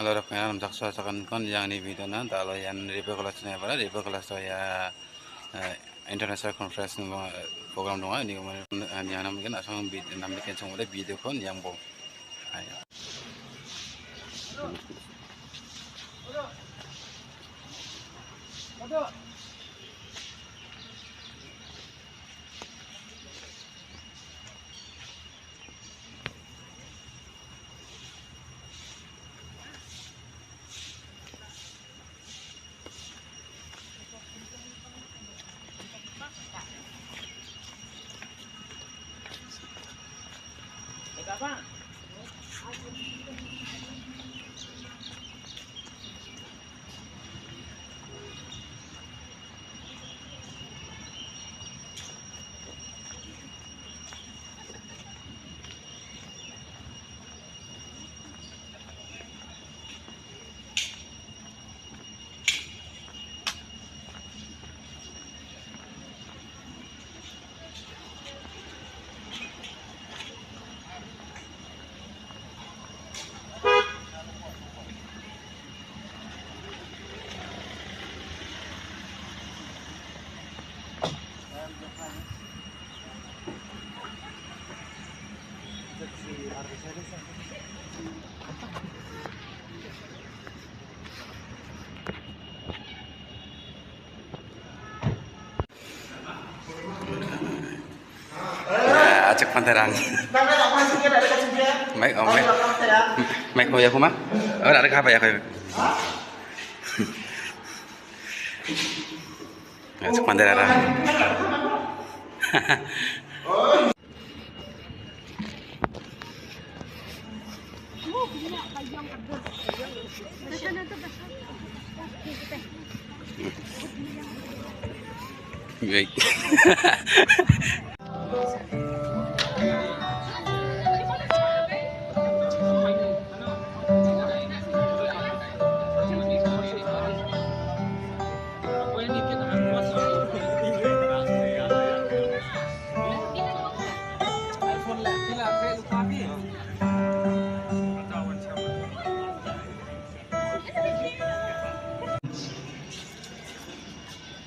Halo Raffiana, saksa sakan kon yang ni video na talo yang ribu kelas ni apa? Ribu kelas tu ya international conference program dong ni kemarin yang nama kan asal nama kan semua video kon yang bo. Ayo. Acak panteran. Mai kau ya kuma? Ada apa ya kau? Acak panteran. Baik.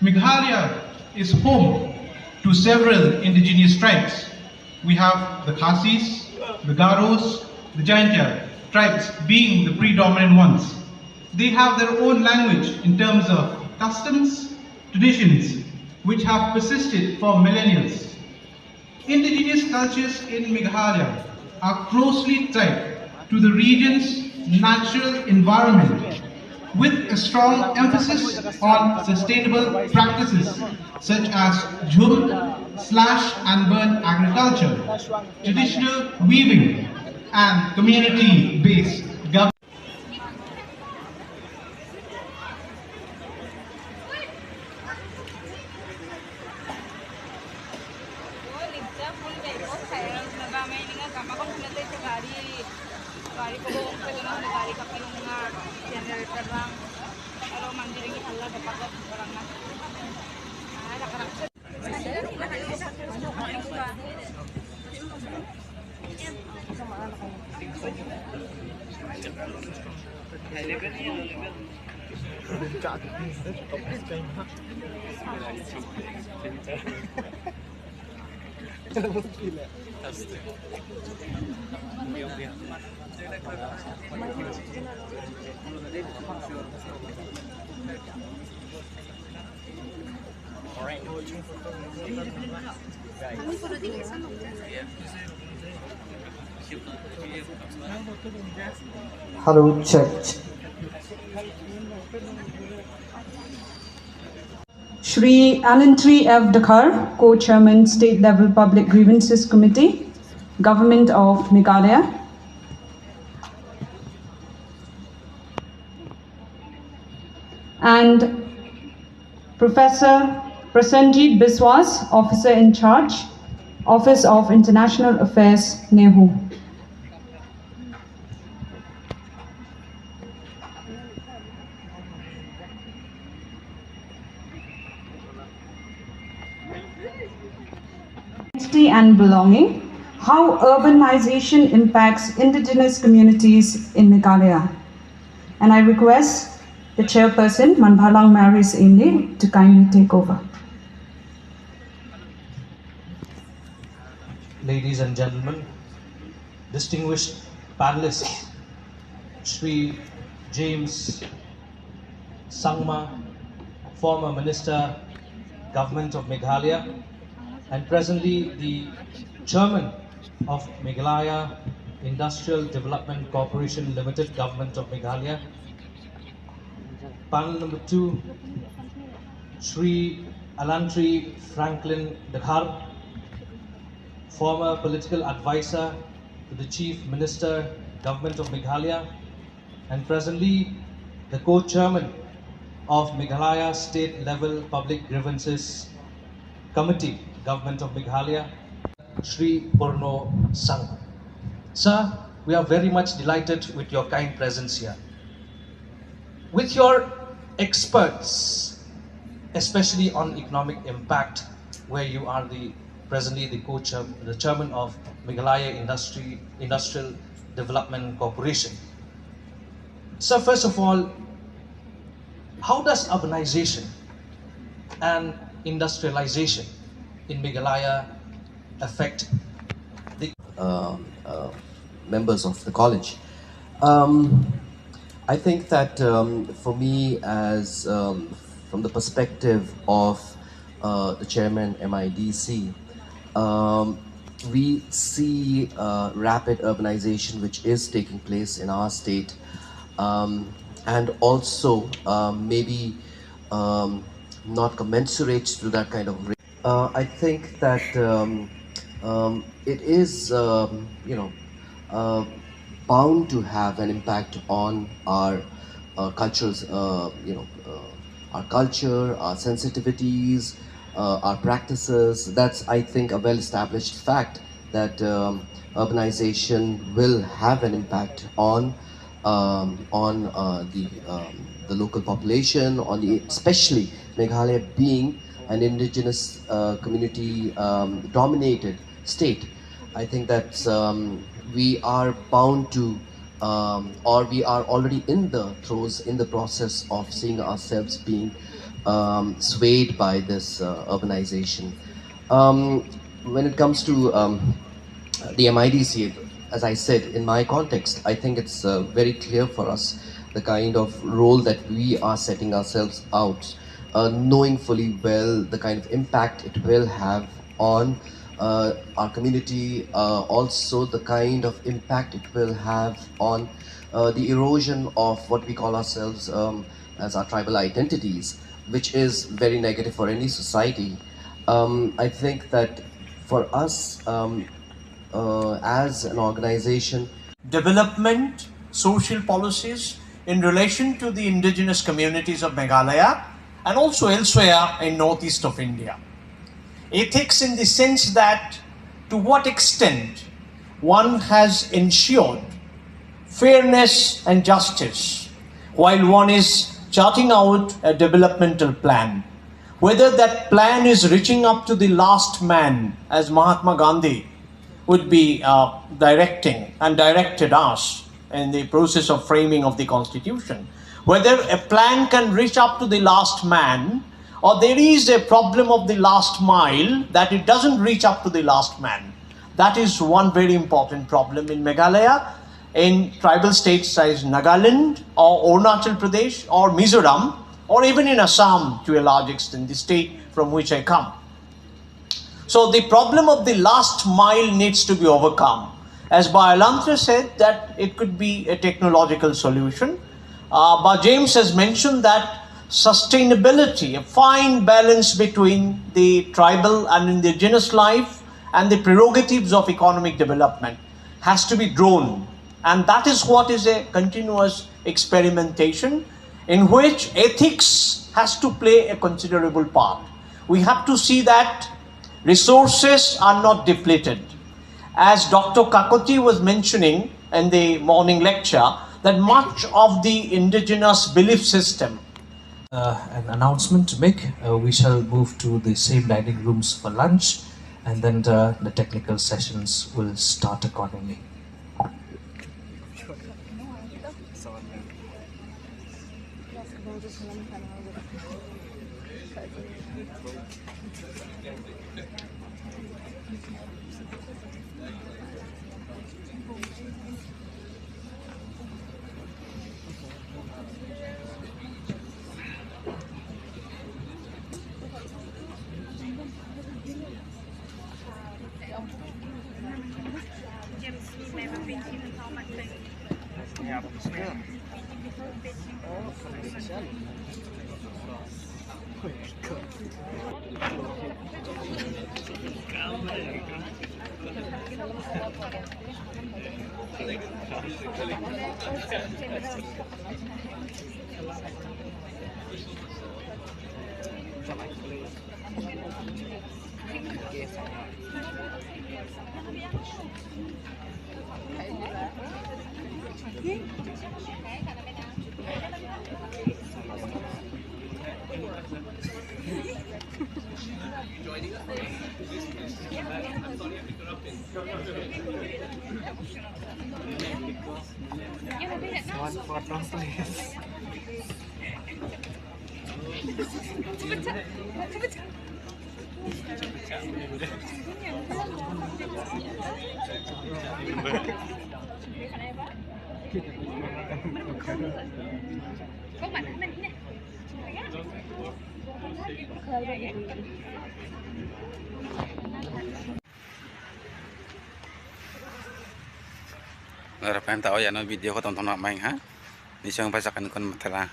Meghalaya is home to several indigenous tribes. We have the Khasis, the Garos, the Jaintia tribes being the predominant ones. They have their own language in terms of customs, traditions, which have persisted for millennia. Indigenous cultures in Meghalaya are closely tied to the region's natural environment, with a strong emphasis on sustainable practices such as jhum, slash and burn agriculture, traditional weaving, and community-based government. Hello, check. Shri Alantri F. Dakhar, Co-Chairman, State Level Public Grievances Committee, Government of Meghalaya. And Professor Prasenjit Biswas, Officer in Charge, Office of International Affairs, NEHU. Identity and belonging, how urbanization impacts indigenous communities in Meghalaya. And I request the chairperson, Manbhalang Maris Inde, to kindly take over. Ladies and gentlemen, distinguished panelists, Sri James Sangma, former Minister, Government of Meghalaya, and presently the Chairman of Meghalaya Industrial Development Corporation Limited, Government of Meghalaya. Panel number 2, Sri Alantri Franklin Dakhar, former political advisor to the Chief Minister, Government of Meghalaya, and presently the co-chairman of Meghalaya State Level Public Grievances Committee, Government of Meghalaya, Sri Purno Sang. Sir, we are very much delighted with your kind presence here. With your experts, especially on economic impact, where you are presently the chairman of Meghalaya Industrial Development Corporation. So first of all, how does urbanization and industrialization in Meghalaya affect the members of the college? Um, I think that for me, as from the perspective of the chairman MIDC, um, we see rapid urbanization which is taking place in our state, and also maybe not commensurate to that kind of rate. I think that it is, bound to have an impact on our cultures, our culture, our sensitivities, our practices. That's, I think, a well-established fact that urbanization will have an impact on the local population, especially Meghalaya being an indigenous community dominated state. I think that we are bound to, or we are already in the process of seeing ourselves being swayed by this urbanization. When it comes to the MIDC, as I said, in my context, I think it's very clear for us the kind of role that we are setting ourselves out, knowing fully well the kind of impact it will have on our community, also the kind of impact it will have on the erosion of what we call ourselves as our tribal identities, which is very negative for any society. I think that for us, as an organization, development, social policies in relation to the indigenous communities of Meghalaya and also elsewhere in northeast of India. Ethics in the sense that to what extent one has ensured fairness and justice while one is charting out a developmental plan. Whether that plan is reaching up to the last man, as Mahatma Gandhi would be directing and directed us in the process of framing of the Constitution. Whether a plan can reach up to the last man, or there is a problem of the last mile that it doesn't reach up to the last man. That is one very important problem in Meghalaya, in tribal states such as Nagaland or Arunachal Pradesh or Mizoram, or even in Assam to a large extent, the state from which I come. So the problem of the last mile needs to be overcome. As Bhayalantra said, that it could be a technological solution. But James has mentioned that sustainability, a fine balance between the tribal and indigenous life and the prerogatives of economic development has to be drawn. And that is what is a continuous experimentation in which ethics has to play a considerable part. We have to see that resources are not depleted. As Dr. Kakoti was mentioning in the morning lecture, that much of the indigenous belief system. An announcement to make. We shall move to the same dining rooms for lunch, and then the technical sessions will start accordingly. Rồi phải tao ya nó video có tổng thống nào mạnh ha đi sang phải sakan con mặt là